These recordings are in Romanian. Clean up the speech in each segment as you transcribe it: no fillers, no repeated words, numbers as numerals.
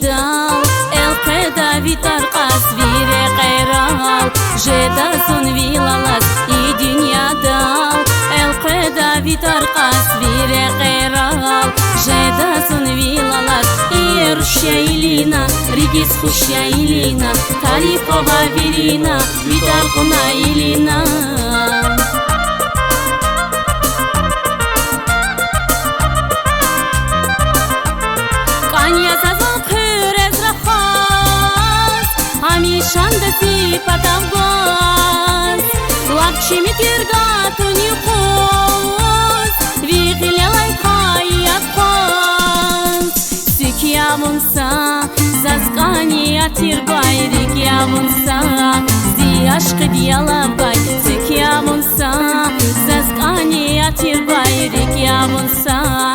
dal el qeda vitar qas vire qeral jeda sun vilalas I dünya dal el qeda vitar qas vire qeral jeda sun vilalas Ir shailina rigis khushailina tarifova virina vitar qunailina Шандати патавгаз лапчими тиргату нюхоз вихилялай хаят хаз сикьявунса заскания тирбай рикьявунса зияшкы диялавгай сикьявунса заскания тирбай рикьявунса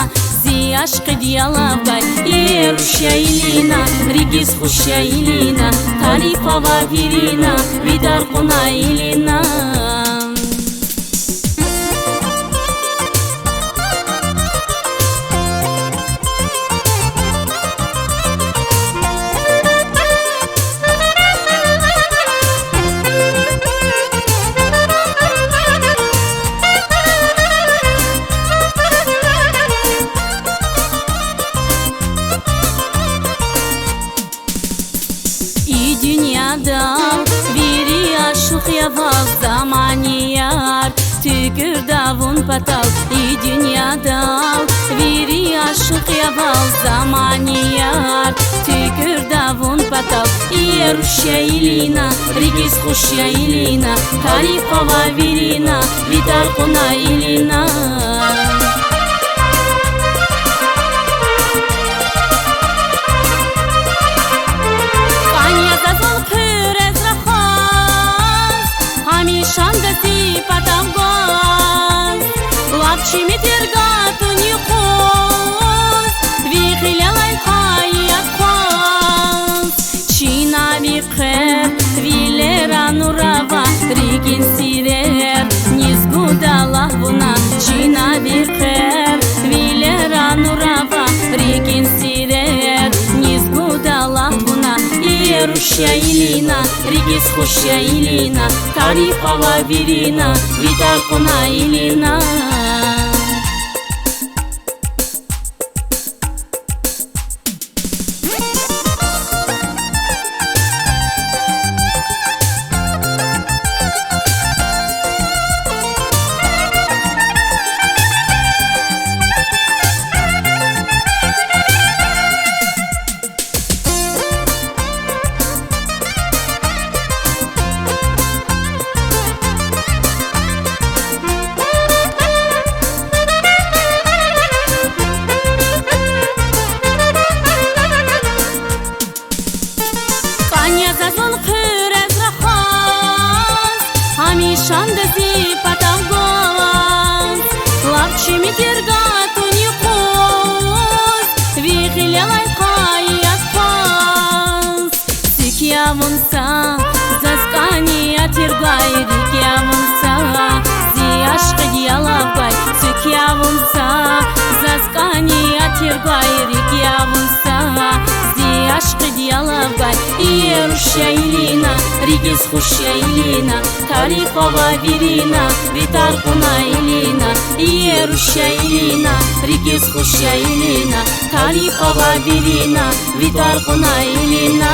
Aşkı diyalavgay Ir shailina rigis khushailina tarifova virina vidar qunailina Dünyada biri aşık yaval zamani yar Tükür davun patal dünyada biri aşık yaval zamani yar Tükür davun patal Ir shailina rigis khushailina tarifova virina vidar qunailina Шандати патавгаз лапчими тиргату нюхоз вихилялай хаят хаз Чина вихер вилера нурава ригин сирер низгудала вуна Чина вихер вилера нурава ригин сирер низгудала вуна Ir shailina rigis khushailina tarifova virina vidar qunailina Шандати патавгаз лапчими тиргату нюхоз вихилялай хаят хаз Сикьявунса заскания тиргай рикьявунса зияшкы диялавгай Сикьявунса заскания тиргай рикьявунса Aşkı diyalavgay Ir shailina rigis khushailina tarifova virina vidar qunailina Ir shailina rigis khushailina tarifova virina vidar qunailina